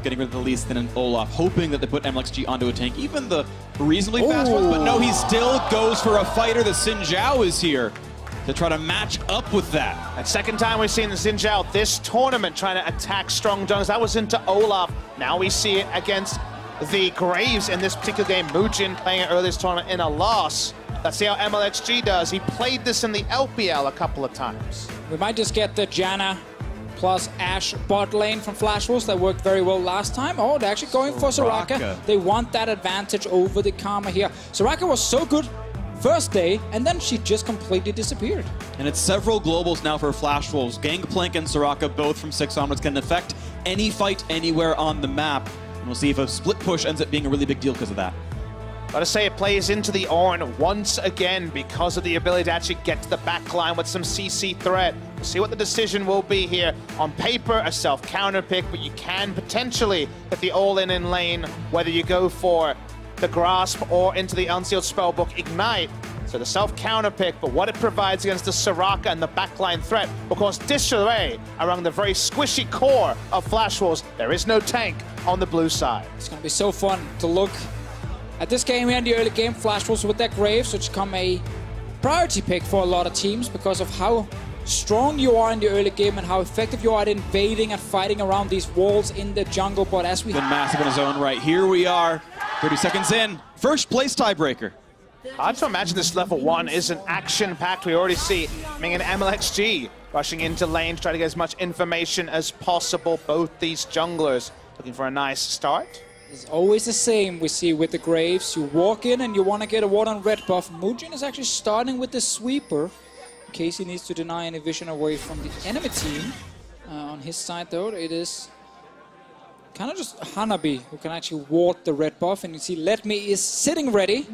getting rid of the Lee Sin and Olaf, hoping that they put Mlxg onto a tank, even the reasonably fast ones, but no, he still goes for a fighter. The Xin Zhao is here to try to match up with that. And second time we've seen the Xin Zhao this tournament trying to attack strong jungles. That was into Olaf. Now we see it against the Graves in this particular game. Mujin playing it earlier this tournament in a loss. Let's see how Mlxg does. He played this in the LPL a couple of times. We might just get the Janna plus Ashe bot lane from FlashWolves that worked very well last time. Oh, they're actually going for Soraka. They want that advantage over the Karma here. Soraka was so good first day, and then she just completely disappeared. And it's several globals now for FlashWolves. Gangplank and Soraka, both from 6 onwards, can affect any fight anywhere on the map. And we'll see if a split push ends up being a really big deal because of that. Gotta say, it plays into the Ornn once again because of the ability to actually get to the back line with some CC threat. We'll see what the decision will be here. On paper, a self-counter pick, but you can potentially get the all-in lane, whether you go for the Grasp or into the Unsealed Spellbook Ignite. So the self-counter pick, but what it provides against the Soraka and the backline threat, because disarray around the very squishy core of FlashWolves. There is no tank on the blue side. It's gonna be so fun to look at this game here in the early game. FlashWolves with their Graves, which become a priority pick for a lot of teams because of how strong you are in the early game and how effective you are at invading and fighting around these walls in the jungle. But as we been massive in his own right. Here we are, 30 seconds in. First place tiebreaker. Hard to imagine this level 1 isn't action-packed. We already see Ming and Mlxg rushing into lane to try to get as much information as possible. Both these junglers looking for a nice start. It's always the same we see with the Graves. You walk in and you want to get a ward on red buff. Mujin is actually starting with the sweeper in case he needs to deny any vision away from the enemy team. On his side though, it is kind of just Hanabi who can actually ward the red buff, and you see Let Me is sitting ready.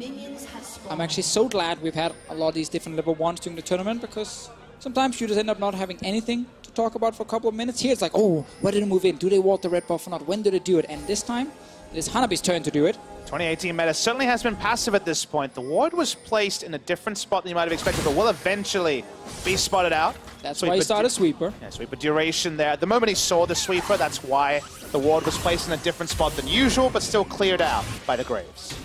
I'm actually so glad we've had a lot of these different level 1s during the tournament, because sometimes you just end up not having anything to talk about for a couple of minutes. Here it's like, oh, where did they move in? Do they ward the red buff or not? When do they do it? And this time, it is Hanabi's turn to do it. 2018 meta certainly has been passive at this point. The ward was placed in a different spot than you might have expected, but will eventually be spotted out. That's why he started sweeper. Yeah, sweeper duration there. The moment he saw the sweeper, that's why the ward was placed in a different spot than usual, but still cleared out by the Graves.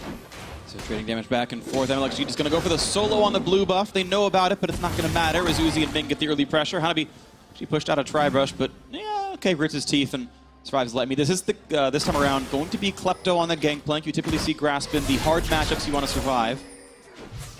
So trading damage back and forth. Mlxg just going to go for the solo on the blue buff. They know about it, but it's not going to matter as Uzi and Ming get the early pressure. Hanabi, she pushed out a tri-brush, but yeah, okay, grits his teeth and survives Let Me. This is the this time around going to be Klepto on the Gangplank. You typically see Grasp in the hard matchups you want to survive.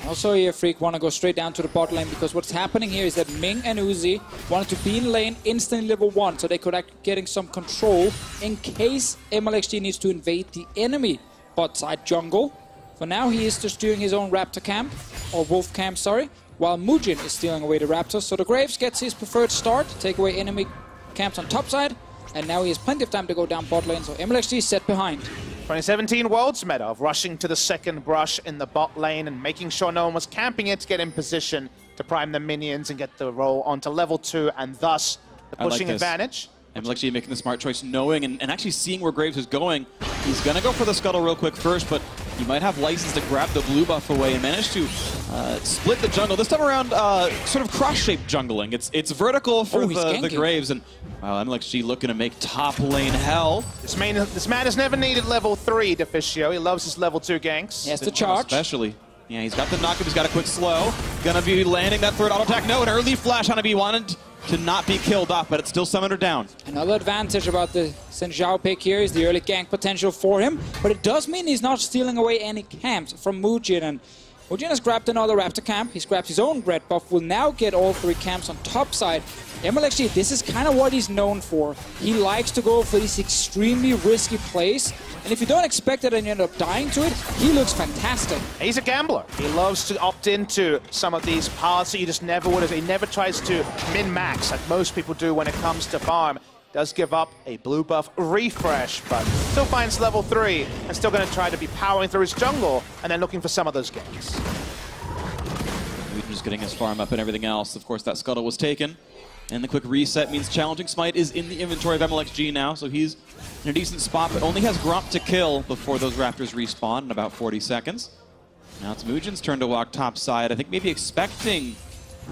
Also here, Freak want to go straight down to the bot lane, because what's happening here is that Ming and Uzi wanted to be in lane instantly level 1, so they could act getting some control in case Mlxg needs to invade the enemy bot side jungle. For now, he is just doing his own Raptor camp, or Wolf camp, sorry, while Mujin is stealing away the Raptors. So the Graves gets his preferred start, take away enemy camps on top side, and now he has plenty of time to go down bot lane, so Mlxg is set behind. 2017 Worlds meta of rushing to the second brush in the bot lane and making sure no one was camping it to get in position to prime the minions and get the roll onto level 2, and thus the pushing advantage. Mlxg making the smart choice, knowing and actually seeing where Graves is going. He's going to go for the scuttle real quick first, but he might have license to grab the blue buff away and manage to split the jungle. This time around, sort of cross-shaped jungling. It's vertical for the Graves, and wow, Mlxg looking to make top lane hell. This man has never needed level 3, Deficio. He loves his level 2 ganks. He has to charge. Especially. Yeah, he's got the knockup, he's got a quick slow. Gonna be landing that third auto attack. No, an early flash. Hanabi wanted to not be killed off, but it's still summoned her down. Another advantage about the Xin Zhao pick here is the early gank potential for him, but it does mean he's not stealing away any camps from Mujin, and Mujin has grabbed another Raptor camp. He's grabbed his own red buff, will now get all 3 camps on top side. Mlxg, this is kind of what he's known for. He likes to go for these extremely risky plays, and if you don't expect it and you end up dying to it, he looks fantastic. He's a gambler. He loves to opt into some of these paths that you just never would have. He never tries to min-max like most people do when it comes to farm. Does give up a blue buff refresh, but still finds level 3 and still going to try to be powering through his jungle and then looking for some of those games. Just getting his farm up and everything else. Of course, that scuttle was taken. And the quick reset means Challenging Smite is in the inventory of Mlxg now, so he's in a decent spot, but only has Gromp to kill before those Raptors respawn in about 40 seconds. Now it's Mujin's turn to walk top side. I think maybe expecting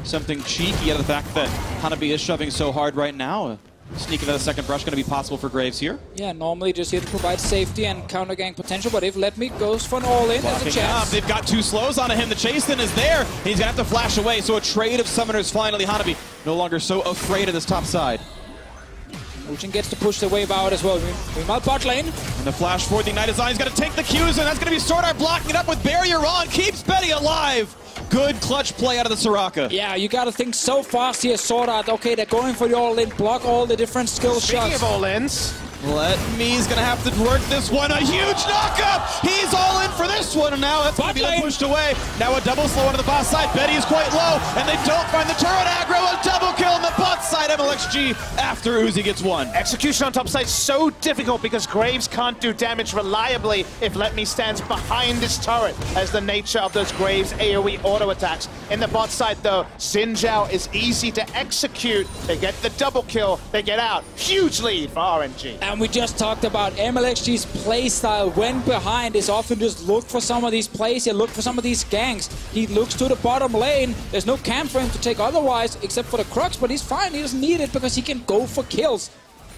something cheeky out of the fact that Hanabi is shoving so hard right now. Sneak into the second brush going to be possible for Graves here. Yeah, normally just here to provide safety and counter gang potential, but if Let Me goes for an all-in, there's a chance. They've got 2 slows onto him. The chase in is there. He's going to have to flash away, so a trade of summoners finally. Hanabi no longer so afraid of this top side. Mlxg gets to push the wave out as well. Meanwhile, bot lane. And the flash forward, the Ignite Design is going to take the Qs, and that's going to be Sword Art blocking it up with Barrier on. Keeps Betty alive. Good clutch play out of the Soraka. Yeah, you got to think so fast here, Sword Art. Okay, they're going for the all-in, block all the different skill Speaking shots. of all-ins, Let Me's going to have to work this one. A huge knockup. He's all in for this one, and now that's going to be pushed away. Now a double slow onto the bot side. Betty is quite low, and they don't find the turret aggro. A double kill on the bot side. Mlxg after Uzi gets one. execution on top side so difficult because Graves can't do damage reliably if Let Me stands behind this turret, as the nature of those Graves AoE auto attacks. In the bot side though, Xin Zhao is easy to execute. They get the double kill, they get out. Huge lead for RNG. And we just talked about Mlxg's playstyle when behind is often just look for some of these plays here, look for some of these ganks. He looks to the bottom lane. There's no camp for him to take otherwise, except for the Crux, but he's fine. He doesn't need it because he can go for kills.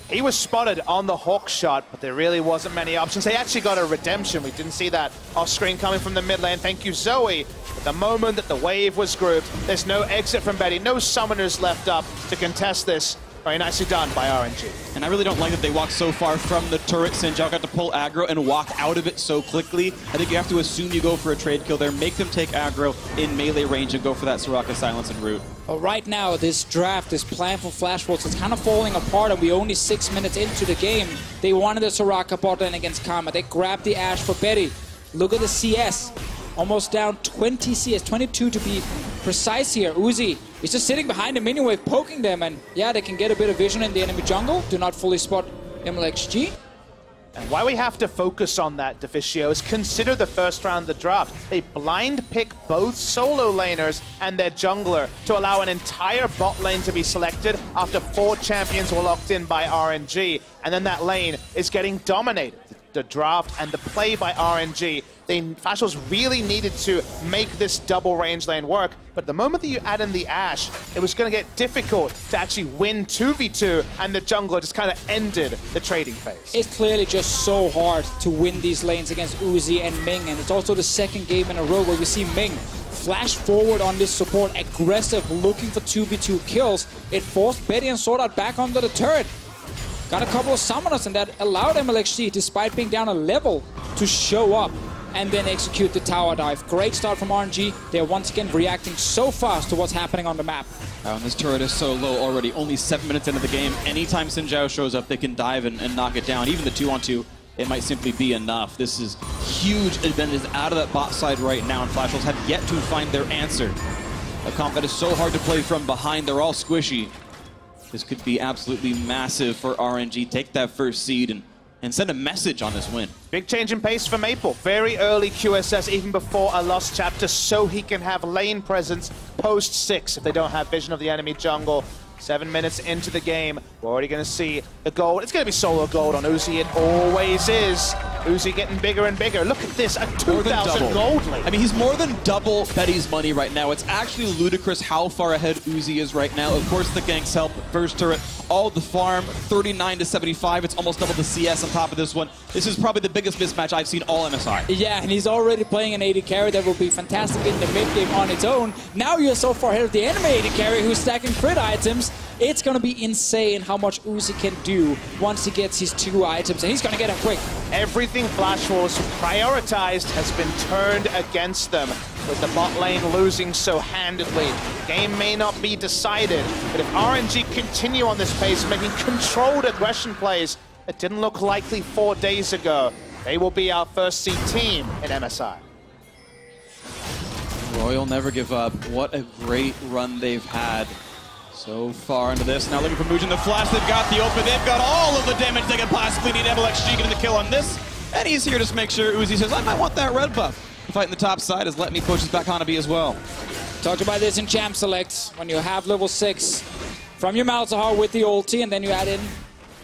He was spotted on the Hawk shot, but there really wasn't many options. They actually got a redemption. We didn't see that off screen coming from the mid lane. Thank you, Zoe. But the moment that the wave was grouped, there's no exit from Betty, no summoners left up to contest this. Very nicely done by RNG. And I really don't like that they walked so far from the turret. Xin Zhao got to pull aggro and walk out of it so quickly. I think you have to assume you go for a trade kill there, make them take aggro in melee range and go for that Soraka silence and root. Well, right now, this draft, this plan for FlashWolves is kind of falling apart, and we're only 6 minutes into the game. They wanted the Soraka bot lane against Karma. They grabbed the Ashe for Betty. Look at the CS. Almost down 20 CS, 22 to be precise here. Uzi is just sitting behind the minion wave, poking them, and yeah, they can get a bit of vision in the enemy jungle. Do not fully spot Mlxg. And why we have to focus on that, Deficio, is consider the first round of the draft. They blind pick both solo laners and their jungler to allow an entire bot lane to be selected after 4 champions were locked in by RNG. And then that lane is getting dominated. The draft and the play by RNG, FlashWolves really needed to make this double range lane work, but the moment that you add in the Ashe, it was going to get difficult to actually win 2v2, and the jungler just kind of ended the trading phase. It's clearly just so hard to win these lanes against Uzi and Ming, and it's also the second game in a row where we see Ming flash forward on this support, aggressive, looking for 2v2 kills. It forced Betty and Sword Art back onto the turret. Got a couple of summoners, and that allowed Mlxg, despite being down a level, to show up and then execute the tower dive. Great start from RNG. They're once again reacting so fast to what's happening on the map. Oh, and this turret is so low already, only 7 minutes into the game. Anytime Xin Zhao shows up, they can dive and knock it down. Even the 2-on-2, it might simply be enough. This is huge advantage out of that bot side right now, and FlashWolves have yet to find their answer. A comp that is so hard to play from behind. They're all squishy. This could be absolutely massive for RNG. Take that first seed and send a message on this win. Big change in pace for Maple. Very early QSS, even before a lost chapter, so he can have lane presence post 6 if they don't have vision of the enemy jungle. 7 minutes into the game, we're already going to see the gold. It's going to be solo gold on Uzi. It always is. Uzi getting bigger and bigger. Look at this, a 2,000 gold lead. I mean, he's more than double Betty's money right now. It's actually ludicrous how far ahead Uzi is right now. Of course, the ganks help. First turret, all the farm, 39 to 75. It's almost double the CS on top of this one. This is probably the biggest mismatch I've seen all MSI. Yeah, and he's already playing an AD carry that will be fantastic in the mid game on its own. Now you're so far ahead of the enemy AD carry who's stacking crit items. It's going to be insane how much Uzi can do once he gets his 2 items, and he's going to get them quick. Everything FlashWolves prioritized has been turned against them, with the bot lane losing so handedly. The game may not be decided, but if RNG continue on this pace, making controlled aggression plays that didn't look likely 4 days ago, they will be our first seed team in MSI. Royal never give up. What a great run they've had so far into this. Now looking for Mlxg the flash. They've got the open. They've got all of the damage they could possibly need. Mlxg getting the kill on this. And he's here to make sure Uzi says, I might want that red buff. Fighting the top side as Let Me pushes back Hanabi as well. Talked about this in Champ Select. When you have level 6 from your Mlxg with the ulti, and then you add in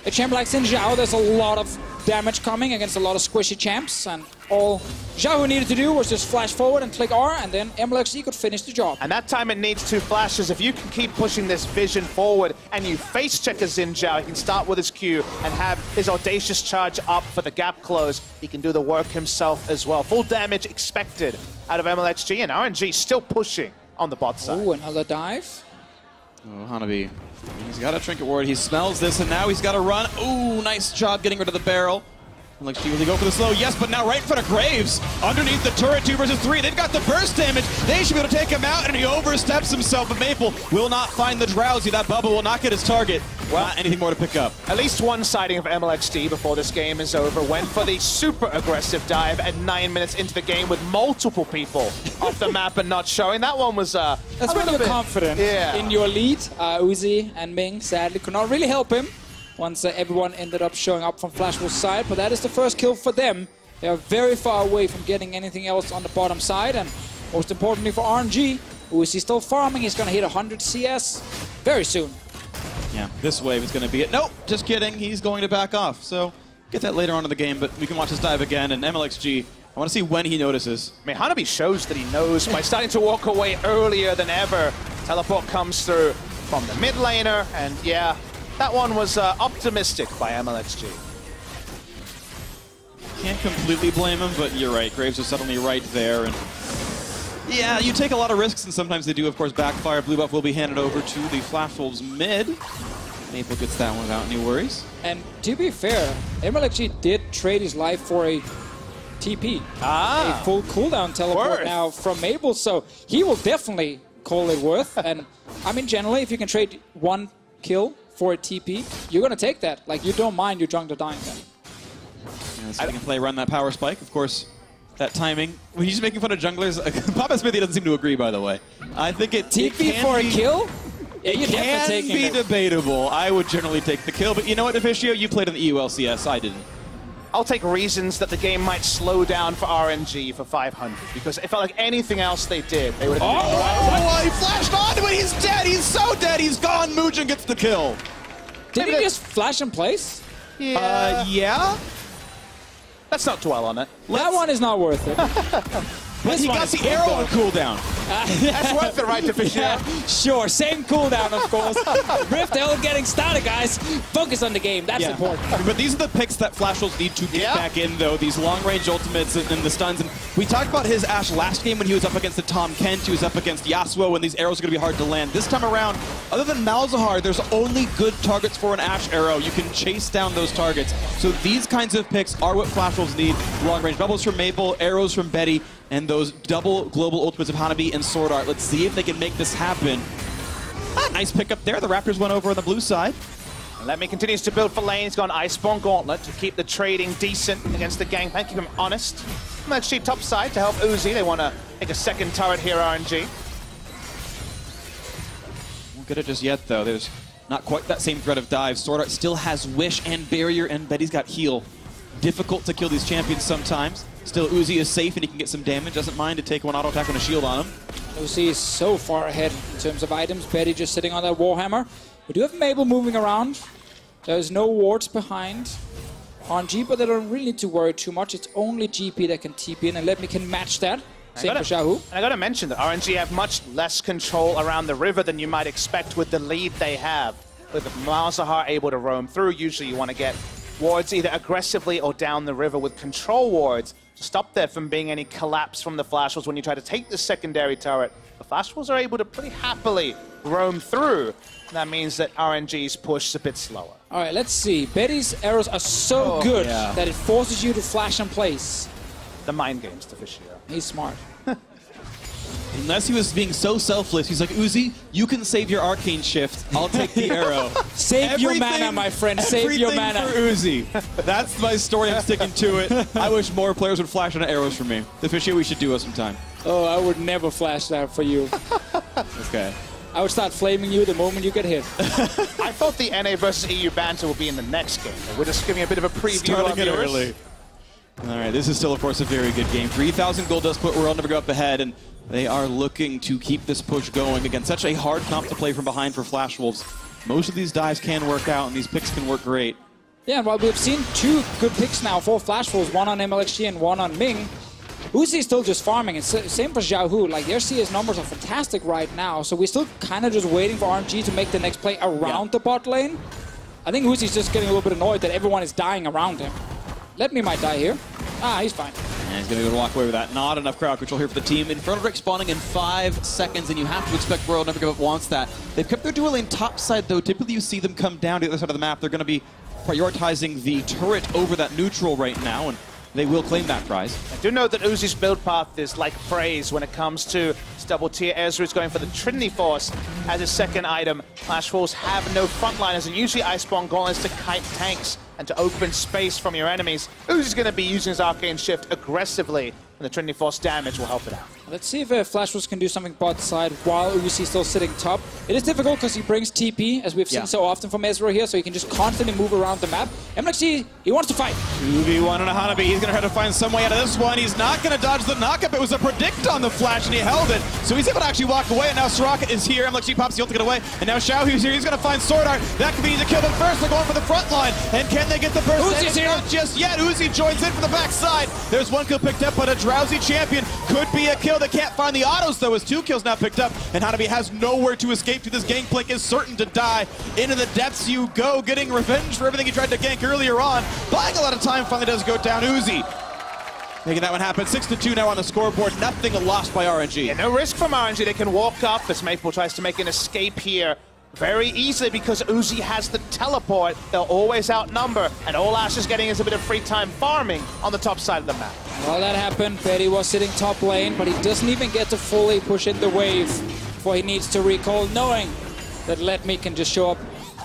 a champ like Xin Zhao, there's a lot of damage coming against a lot of squishy champs, and all Zhao needed to do was just flash forward and click R, and then Mlxg could finish the job. And that time it needs 2 flashes. If you can keep pushing this vision forward and you face check a Xin Zhao, he can start with his Q and have his audacious charge up for the gap close. He can do the work himself as well. Full damage expected out of Mlxg, and RNG still pushing on the bot side. Oh, another dive. Oh, Hanabi. He's got a trinket ward. He smells this, and now he's got to run. Ooh, nice job getting rid of the barrel. Mlxg, will he go for the slow? Yes, but now right in front of Graves. Underneath the turret, 2 versus 3. They've got the burst damage. They should be able to take him out, and he oversteps himself. But Maple will not find the Drowsy. That bubble will not get his target. Well, not anything more to pick up. At least one sighting of Mlxg before this game is over. Went for the super aggressive dive at 9 minutes into the game with multiple people off the map and not showing. That one was That's when you're confident in your lead. Uzi and Ming sadly could not really help him once everyone ended up showing up from FlashWolves' side, but that is the first kill for them. They are very far away from getting anything else on the bottom side, and most importantly for RNG, who is he still farming? He's going to hit 100 CS very soon. Yeah, this wave is going to be it. Nope, just kidding. He's going to back off. So get that later on in the game, but we can watch this dive again. And Mlxg, I want to see when he notices. I mean, Hanabi shows that he knows by starting to walk away earlier than ever. Teleport comes through from the mid laner, and yeah, that one was optimistic by Mlxg. Can't completely blame him, but you're right. Graves is suddenly right there. And yeah, you take a lot of risks, and sometimes they do, of course, backfire. Blue buff will be handed over to the FlashWolves mid. Maple gets that one without any worries. And to be fair, Mlxg did trade his life for a TP. A full cooldown teleport now from Maple, so he will definitely call it worth. And I mean, generally, if you can trade 1 kill for a TP, you're going to take that. Like, you don't mind your jungler dying then. Yeah, so we can play run that power spike. Of course, that timing. When he's making fun of junglers, Papa Smithy doesn't seem to agree, by the way. I think TP for a kill? Yeah, you're definitely taking it. Can be debatable. I would generally take the kill, but you know what, Officio? You played in the EULCS. I didn't. I'll take reasons that the game might slow down for RNG for 500, because it felt like anything else they did, they would have he flashed onto it! He's dead! He's so dead! He's gone! Mugen gets the kill. Did he just flash in place? Yeah. Yeah? Let's not dwell on it. That one is not worth it. But he got the arrow on cooldown. That's worth it, right, Officio? Yeah, sure, same cooldown, of course. Rift L getting started, guys. Focus on the game, that's important. But these are the picks that FlashWolves need to get back in, though. These long-range ultimates and the stuns. And we talked about his Ashe last game when he was up against the Tom Kent. He was up against Yasuo when these arrows are going to be hard to land. This time around, other than Malzahar, there's only good targets for an Ashe arrow. You can chase down those targets. So these kinds of picks are what FlashWolves need. Long-range bubbles from Maple, arrows from Betty, and those double global ultimates of Hanabi and Sword Art. Let's see if they can make this happen. Nice pickup there. The Raptors went over on the blue side. Lemmy continues to build for lane. He's got an Iceborne Gauntlet to keep the trading decent against the Gangplank, keep him honest. Mlxg top side to help Uzi. They want to make a second turret here, RNG. Won't get it just yet, though. There's not quite that same threat of dive. Sword Art still has Wish and Barrier, and Betty's got Heal. Difficult to kill these champions sometimes. Still, Uzi is safe and he can get some damage. Doesn't mind to take one auto attack on a shield on him. Uzi is so far ahead in terms of items. Betty just sitting on that Warhammer. We do have Mabel moving around. There's no wards behind RNG, but they don't really need to worry too much. It's only GP that can TP in, and Let Me can match that. Same for Xiaohu. And I got to mention that RNG have much less control around the river than you might expect with the lead they have. With Malzahar able to roam through, usually you want to get wards either aggressively or down the river with control wards to stop there from being any collapse from the FlashWolves when you try to take the secondary turret. The FlashWolves are able to pretty happily roam through. That means that RNG's push is a bit slower. All right, let's see. Betty's arrows are so good that it forces you to flash in place. The mind games to Officio. He's smart. Unless he was being so selfless, he's like, Uzi, you can save your arcane shift. I'll take the arrow. Save your mana, my friend. Save your mana. For Uzi. That's my story. I'm sticking to it. I wish more players would flash on arrows for me. The Officio, we should do it sometime. Oh, I would never flash that for you. Okay. I would start flaming you the moment you get hit. I thought the NA versus EU banter would be in the next game. We're just giving a bit of a preview Starting it early. All right, this is still, of course, a very good game. 3,000 gold does put World Never Go up ahead, and they are looking to keep this push going against such a hard comp to play from behind for FlashWolves. Most of these dives can work out, and these picks can work great. Yeah, well, we've seen two good picks now for FlashWolves, one on Mlxg and one on Ming. Uzi is still just farming, and same for Zhao. Like, their CS numbers are fantastic right now, so we're still kind of just waiting for RNG to make the next play around the bot lane. I think Uzi's just getting a little bit annoyed that everyone is dying around him. Let me might die here. Ah, he's fine. And he's going to be able to walk away with that. Not enough crowd control here for the team. Infernal Drake spawning in 5 seconds, and you have to expect Royal Never Give Up wants that. They've kept their dual lane top side, though. Typically, you see them come down to the other side of the map. They're going to be prioritizing the turret over that neutral right now, and they will claim that prize. I do know that Uzi's build path is like praise when it comes to his double tier. Ezra is going for the Trinity Force as his second item. FlashWolves have no frontliners, and usually Iceborne gauntlets to kite tanks and to open space from your enemies. Uzi's going to be using his Arcane Shift aggressively, and the Trinity Force damage will help it out. Let's see if FlashWolves can do something bot side while Uzi still sitting top. It is difficult because he brings TP, as we've seen so often from Ezra here, so he can just constantly move around the map. Mlxg, he wants to fight. 2v1 on a Hanabi. He's going to try to find some way out of this one. He's not going to dodge the knockup. It was a predict on the flash, and he held it. So he's able to actually walk away, and now Soraka is here. Mlxg pops the ult to get away, and now Zhao who's here. He's going to find Sword Art. That could be easy to kill, but first they're going for the front line. And can they get the burst? Uzi's here. Not just yet. Uzi joins in from the backside. There's one kill picked up, but a drowsy champion could be a kill. They can't find the autos, though, as 2 kills now picked up, and Hanabi has nowhere to escape to. This gangplank is certain to die. Into the depths you go, getting revenge for everything he tried to gank earlier on. Buying a lot of time, finally does go down. Uzi making that one happen. 6-2 now on the scoreboard. Nothing lost by RNG. Yeah, no risk from RNG. They can walk up as Maple tries to make an escape here very easily because Uzi has the teleport. They'll always outnumber, and all Ash is getting is a bit of free time farming on the top side of the map. Well, that happened. Betty was sitting top lane, but he doesn't even get to fully push in the wave before he needs to recall, knowing that Let Me can just show up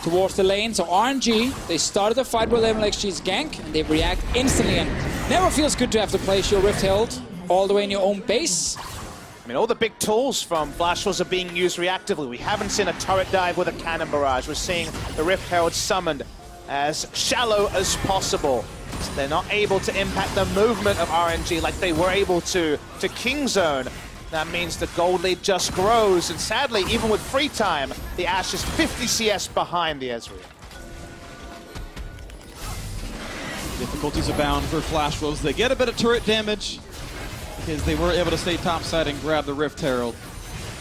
towards the lane. So RNG, they started the fight with Mlxg's gank, and they react instantly, and never feels good to have to place your Rift Herald all the way in your own base. I mean, all the big tools from FlashWolves are being used reactively. We haven't seen a turret dive with a cannon barrage. We're seeing the Rift Herald summoned as shallow as possible. So they're not able to impact the movement of RNG like they were able to King Zone. That means the gold lead just grows, and sadly, even with free time, the Ashe is 50 CS behind the Ezreal. Difficulties abound for FlashWolves. They get a bit of turret damage because they were able to stay topside and grab the Rift Herald.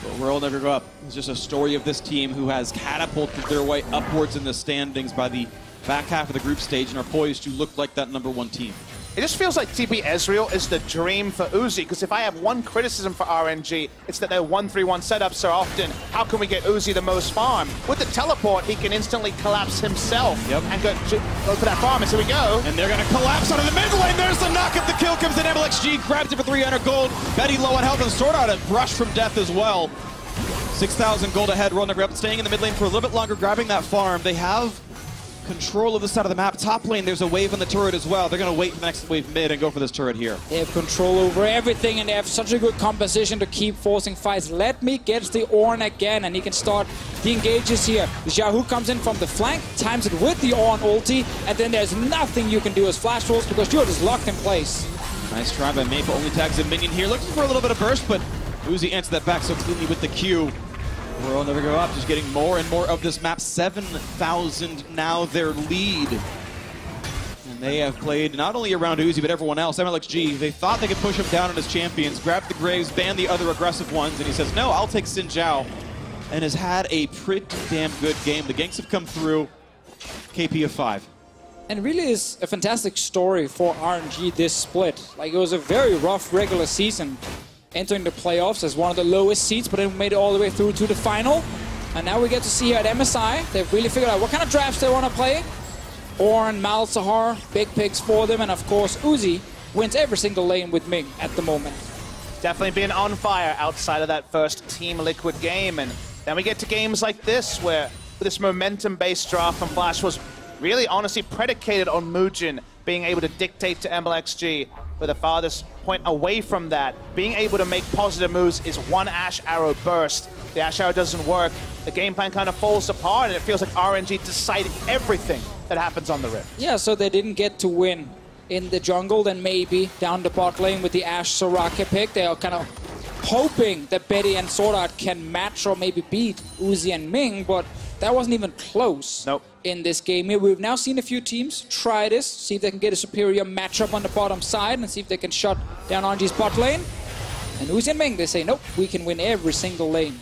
But World Never Go Up is just a story of this team who has catapulted their way upwards in the standings by the back half of the group stage and are poised to look like that #1 team. It just feels like TP Ezreal is the dream for Uzi, because if I have one criticism for RNG, it's that their 1-3-1 setups are often, how can we get Uzi the most farm? With the teleport, he can instantly collapse himself and go for that farm, and so we go. And they're going to collapse onto the mid lane. There's the knock-up. The kill comes in. Mlxg grabs it for 300 gold. Betty low on health and Sword Art, a brush from death as well. 6,000 gold ahead. Roll Never Up staying in the mid lane for a little bit longer, grabbing that farm. They have control of the side of the map. Top lane, there's a wave on the turret as well. They're going to wait for the next wave mid and go for this turret here. They have control over everything, and they have such a good composition to keep forcing fights. Let Me gets the Ornn again, and he can start the engages here. Zhao comes in from the flank, times it with the Ornn ulti, and then there's nothing you can do as FlashWolves because you're just locked in place. Nice try by Maple. Only tags a minion here. Looking for a little bit of burst, but Uzi answered that back so cleanly with the Q. World Never Go Up, just getting more and more of this map. 7,000 now their lead. And they have played not only around Uzi, but everyone else. Mlxg, they thought they could push him down on his champions, grab the Graves, ban the other aggressive ones, and he says, no, I'll take Xin Zhao. And has had a pretty damn good game. The ganks have come through. KP of 5. And really is a fantastic story for RNG this split. Like, it was a very rough regular season, entering the playoffs as one of the lowest seeds, but then made it all the way through to the final. And now we get to see here at MSI, they've really figured out what kind of drafts they want to play. Ornn, Malzahar, big picks for them, and of course Uzi wins every single lane with Ming at the moment. Definitely been on fire outside of that first Team Liquid game, and then we get to games like this where this momentum-based draft from Flash was really honestly predicated on Mujin being able to dictate to Mlxg. But the farthest point away from that, being able to make positive moves is one Ash Arrow burst. The Ash Arrow doesn't work, the game plan kind of falls apart, and it feels like RNG decided everything that happens on the Rift. Yeah, so they didn't get to win in the jungle, then maybe down the bot lane with the Ashe Soraka pick. They are kind of hoping that Betty and Sword Art can match or maybe beat Uzi and Ming, but that wasn't even close in this game here. We've now seen a few teams try this, see if they can get a superior matchup on the bottom side and see if they can shut down RNG's bot lane. And Uzi and Ming, they say, nope, we can win every single lane.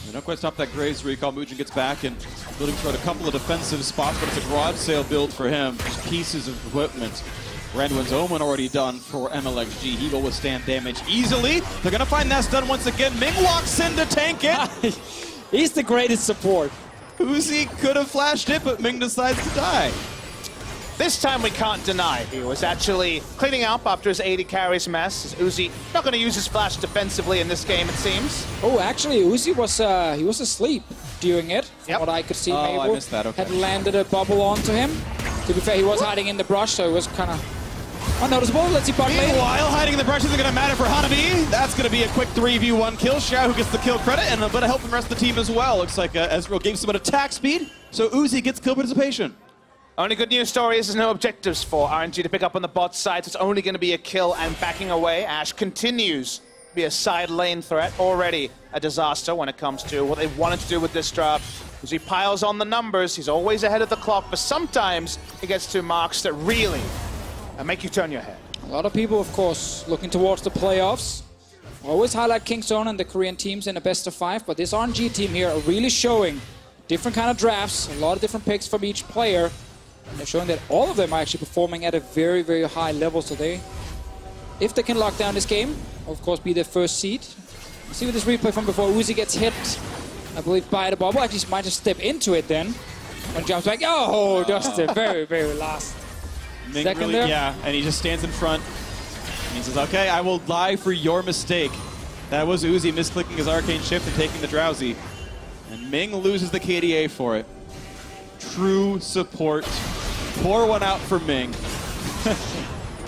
They don't quite stop that Graves recall. Mujin gets back and building toward a couple of defensive spots, but it's a garage sale build for him. Just pieces of equipment. Randuin's Omen already done for Mlxg. He will withstand damage easily. They're going to find Nest done once again. Ming walks in to tank it. He's the greatest support. Uzi could have flashed it, but Ming decides to die. This time we can't deny he was actually cleaning up after his 80 carries mess. Is Uzi not going to use his flash defensively in this game, it seems? Oh, actually, Uzi was he was asleep during it. From what I could see, I Mabel missed that. Okay. had landed a bubble onto him. To be fair, he was hiding in the brush, so it was kind of unnoticeable. Let's see bot lane. Meanwhile, hiding in the brush isn't going to matter for Hanabi. That's going to be a quick 3v1 kill. Xiao who gets the kill credit, and a bit of help from the rest of the team as well. Looks like Ezreal gave some attack speed, so Uzi gets kill participation. Only good news story is there's no objectives for RNG to pick up on the bot side, so it's only going to be a kill and backing away. Ashe continues to be a side lane threat, already a disaster when it comes to what they wanted to do with this drop. As he piles on the numbers, he's always ahead of the clock, but sometimes he gets to marks that really make you turn your head. A lot of people, of course, looking towards the playoffs. Always highlight Kingzone and the Korean teams in a best of 5, but this RNG team here are really showing different kind of drafts, a lot of different picks from each player. And they're showing that all of them are actually performing at a very, very high level. So if they can lock down this game, of course, be their first seed. See with this replay from before, Uzi gets hit, I believe, by the bubble. Actually, he might just step into it then. And jumps back. Oh, just the very, very last second really, there. Yeah, and he just stands in front. And he says, okay, I will die for your mistake. That was Uzi misclicking his arcane shift and taking the drowsy. And Ming loses the KDA for it. True support. Pour one out for Ming.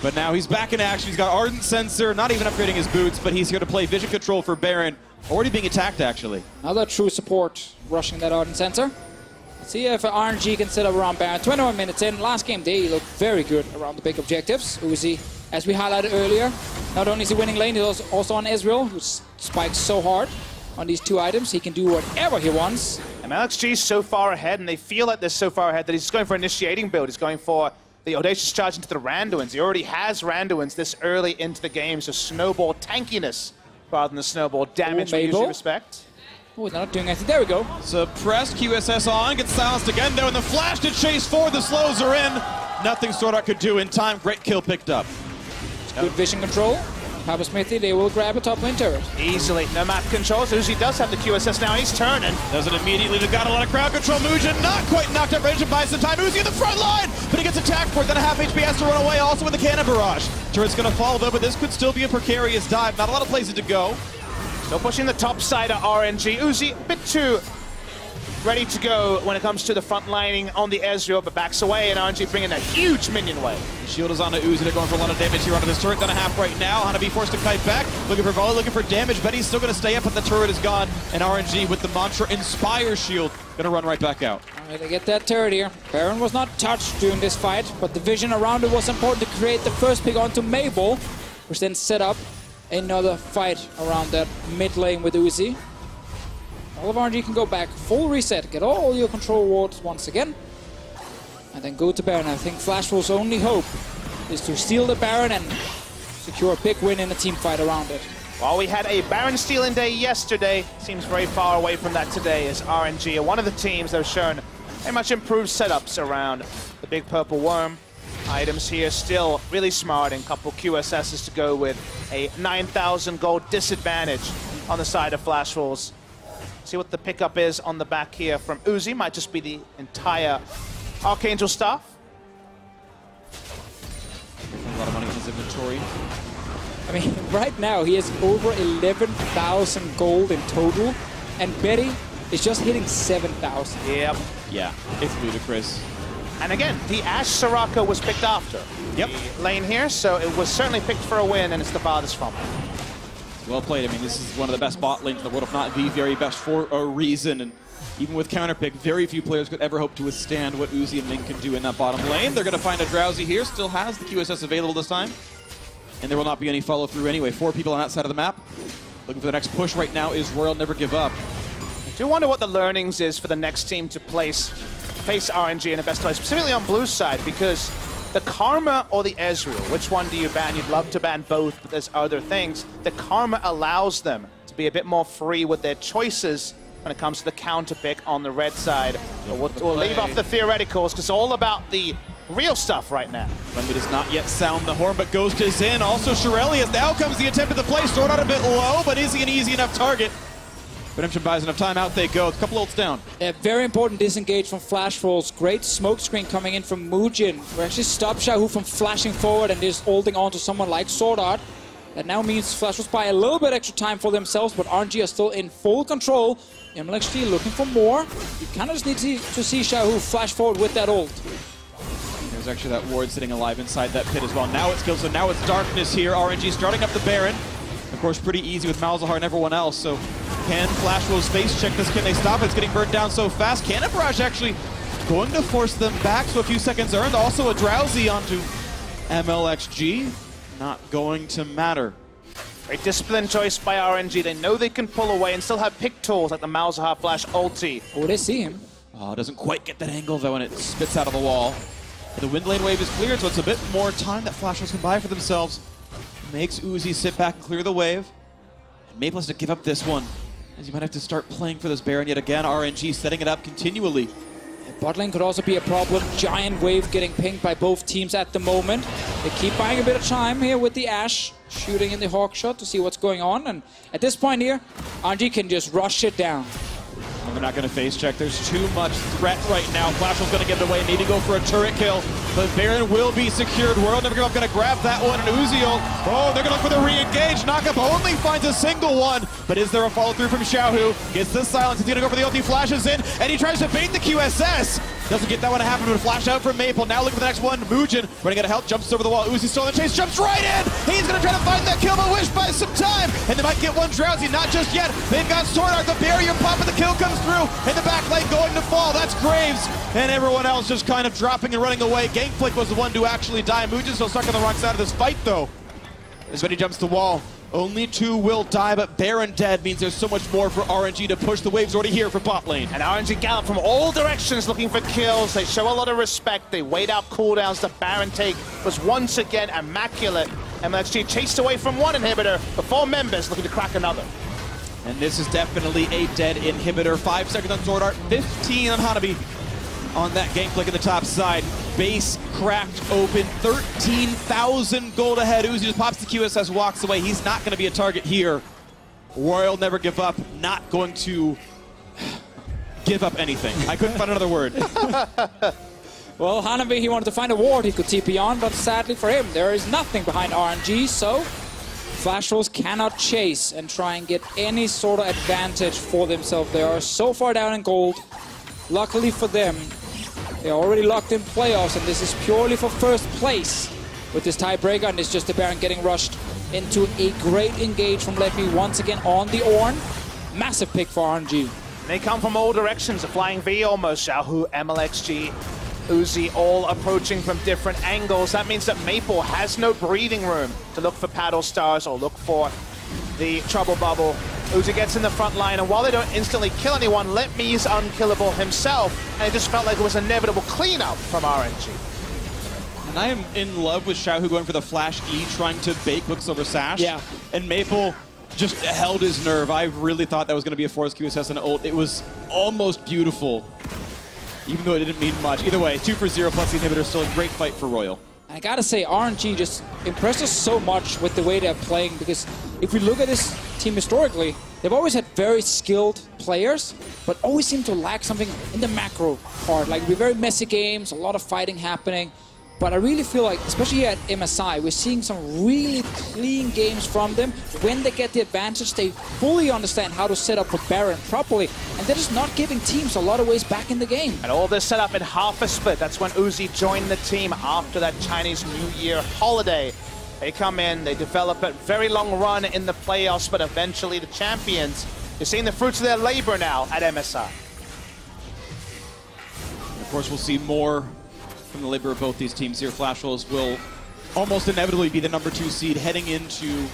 But now he's back in action. He's got Ardent Sensor, not even upgrading his boots, but he's here to play Vision Control for Baron. Already being attacked, actually. Another true support rushing that Ardent Sensor. Let's see if RNG can set up around Baron. 21 minutes in. Last game, they looked very good around the big objectives. Uzi, as we highlighted earlier, not only is he winning lane, he's also on Ezreal, who spikes so hard on these two items. He can do whatever he wants. And Mlxg is so far ahead, and they feel like they're so far ahead that he's going for initiating build. He's going for the Audacious charge into the Randuins. He already has Randuins this early into the game, so snowball tankiness rather than the snowball damage we usually respect. Oh, they're not doing anything. There we go. Suppressed, QSS on, gets silenced again though, and the flash to chase forward, the slows are in. Nothing Sword Art could do in time. Great kill picked up. Good vision control. Papa Smithy, they will grab a top lane turret. Easily. No map controls. Uzi does have the QSS now. He's turning. Does it immediately. They've got a lot of crowd control. Mujin not quite knocked up range and buys some time. Uzi in the front line, but he gets attacked for it. Then a half HP has to run away, also with the cannon barrage. Turret's going to fall though, but this could still be a precarious dive. Not a lot of places to go. Still pushing the top side of RNG. Uzi a bit too ready to go when it comes to the front lining on the Ezreal, but backs away, and RNG bringing a huge minion wave. Shield is on to Uzi. They're going for a lot of damage here onto this turret. Then a half right now. Hanabi forced to kite back. Looking for volley, looking for damage. Betty's still going to stay up, but the turret is gone. And RNG with the Mantra Inspire Shield going to run right back out. All right, they get that turret here. Baron was not touched during this fight, but the vision around it was important to create the first pick onto Mabel, which then set up another fight around that mid lane with Uzi. All of RNG can go back, full reset, get all your control wards once again, and then go to Baron. I think FlashWolves' only hope is to steal the Baron and secure a big win in a team fight around it. While we had a Baron stealing day yesterday, seems very far away from that today, as RNG are one of the teams that have shown very much improved setups around the big purple worm. Items here still really smart, and a couple QSSs to go with a 9,000 gold disadvantage on the side of FlashWolves. See what the pickup is on the back here from Uzi. Might just be the entire Archangel staff. A lot of money in his inventory. I mean, right now he has over 11,000 gold in total, and Betty is just hitting 7,000. Yep. Yeah, it's ludicrous. And again, the Ashe Soraka was picked after the lane here, so it was certainly picked for a win, and it's the farthest from it. Well played. I mean, this is one of the best bot lanes in the world, if not the very best for a reason. And even with counterpick, very few players could ever hope to withstand what Uzi and Ming can do in that bottom lane. They're going to find a Drowsy here. Still has the QSS available this time. And there will not be any follow-through anyway. 4 people on that side of the map. Looking for the next push right now is Royal Never Give Up. do wonder what the learnings is for the next team to face RNG in a best place, specifically on blue side, because the Karma or the Ezreal, which one do you ban? You'd love to ban both, but there's other things. The Karma allows them to be a bit more free with their choices when it comes to the counter pick on the red side. We'll leave off the theoreticals, because it's all about the real stuff right now. Lemmy does not yet sound the horn, but Ghost is in. Also, Shirelius, now comes the attempt at the play. Sword out a bit low, but is he an easy enough target? Redemption buys enough time, out they go. A couple ults down. A very important disengage from FlashWolves. Great smoke screen coming in from Mujin. We actually stopped Xiaohu from flashing forward and just holding on to someone like Sword Art. That now means FlashWolves buy a little bit extra time for themselves, but RNG are still in full control. Mlxg looking for more. You kind of just need to see Xiaohu flash forward with that ult. There's actually that ward sitting alive inside that pit as well. Now it's kills, so now it's darkness here. RNG starting up the Baron. Of course, pretty easy with Malzahar and everyone else, so can FlashWolves face check this? Can they stop it? It's getting burned down so fast. Cannon Barrage actually going to force them back, so a few seconds earned. Also a Drowsy onto Mlxg. Not going to matter. Great disciplined choice by RNG. They know they can pull away and still have pick tools like the Malzahar Flash ulti. Oh, they see him. Oh, doesn't quite get that angle though, and it spits out of the wall. The wind lane wave is cleared, so it's a bit more time that FlashWolves can buy for themselves. Makes Uzi sit back and clear the wave. And Maple has to give up this one, as you might have to start playing for this Baron yet again. RNG setting it up continually. Bot lane could also be a problem. Giant wave getting pinged by both teams at the moment. They keep buying a bit of time here with the Ashe, shooting in the Hawk shot to see what's going on. And at this point here, RNG can just rush it down. And they're not going to face check. There's too much threat right now. FlashWolves going to give it away. Need to go for a turret kill. But Baron will be secured. World Never Give Up going to grab that one. And Uziel, oh, they're going to look for the re-engage. Knockup only finds a single one. But is there a follow-through from Xiaohu? Gets the silence. He's going to go for the ulti. Flashes in. And he tries to bait the QSS. Doesn't get that one to happen, but a flash out from Maple. Now looking for the next one. Mujin running out of help. Jumps over the wall. Uzi still in the chase. Jumps right in. He's going to try to find that kill, but Wish buys some time. And they might get one Drowsy. Not just yet. They've got Sword Art. The barrier pop, and the kill comes through. And the back lane going to fall. That's Graves. And everyone else just kind of dropping and running away. Gangplank was the one to actually die. Mujin's still stuck on the wrong side of this fight, though. As when he jumps the wall. Only two will die, but Baron dead means there's so much more for RNG to push. The wave's already here for bot lane. And RNG gallop from all directions looking for kills. They show a lot of respect. They wait out cooldowns. The Baron take was once again immaculate. Mlxg chased away from one inhibitor, but 4 members looking to crack another. And this is definitely a dead inhibitor. 5 seconds on Sword Art, 15 on Hanabi. On that Gangplank in the top side. Base cracked open, 13,000 gold ahead. Uzi just pops the QSS, walks away. He's not going to be a target here. Royal Never Give Up, not going to give up anything. I couldn't find another word. Well, Hanabi, he wanted to find a ward he could TP on, but sadly for him, there is nothing behind RNG, so FlashWolves cannot chase and try and get any sort of advantage for themselves. They are so far down in gold. Luckily for them, they're already locked in playoffs, and this is purely for first place with this tiebreaker, and it's just the Baron getting rushed into a great engage from Lemmy once again on the Ornn. Massive pick for RNG. They come from all directions, a flying V almost. Xiaohu, Mlxg, Uzi all approaching from different angles. That means that Maple has no breathing room to look for paddle stars or look for the trouble bubble. Uzi gets in the front line, and while they don't instantly kill anyone, Letme's unkillable himself, and it just felt like it was inevitable cleanup from RNG. And I am in love with Xiaohu going for the Flash E, trying to bait Quicksilver Sash. Yeah. And Maple just held his nerve. I really thought that was going to be a forced QSS and an ult. It was almost beautiful, even though it didn't mean much. Either way, 2 for 0 plus the inhibitor, still a great fight for Royal. I gotta say, RNG just impressed us so much with the way they're playing, because if we look at this team historically, they've always had very skilled players, but always seem to lack something in the macro part. Like, it'd be very messy games, a lot of fighting happening. But I really feel like, especially here at MSI, we're seeing some really clean games from them. When they get the advantage, they fully understand how to set up for Baron properly, and they're just not giving teams a lot of ways back in the game. And all this set up in half a split. That's when Uzi joined the team after that Chinese New Year holiday. They come in, they develop a very long run in the playoffs, but eventually the champions. You're seeing the fruits of their labor now at MSI. And of course, we'll see more from the labor of both these teams here. FlashWolves will almost inevitably be the #2 seed heading into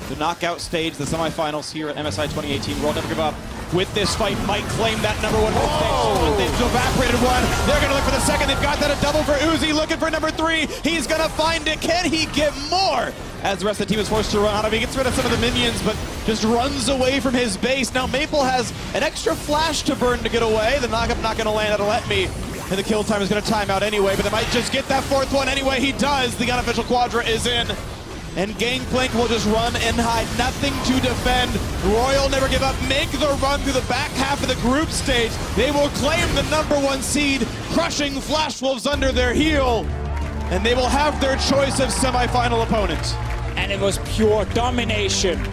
the knockout stage, the semifinals here at MSI 2018. World Never Give Up with this fight might claim that #1 mistake. They've evaporated one. They're going to look for the second. They've got that a double for Uzi, looking for #3. He's going to find it. Can he get more? As the rest of the team is forced to run out of, he gets rid of some of the minions, but just runs away from his base. Now Maple has an extra flash to burn to get away. The knockup not going to land. That'll let me. And the kill time is going to time out anyway, but they might just get that 4th one anyway. He does. The unofficial Quadra is in. And Gangplank will just run and hide. Nothing to defend. Royal never give up. Make the run through the back half of the group stage. They will claim the #1 seed, crushing FlashWolves under their heel. And they will have their choice of semifinal opponent. And it was pure domination.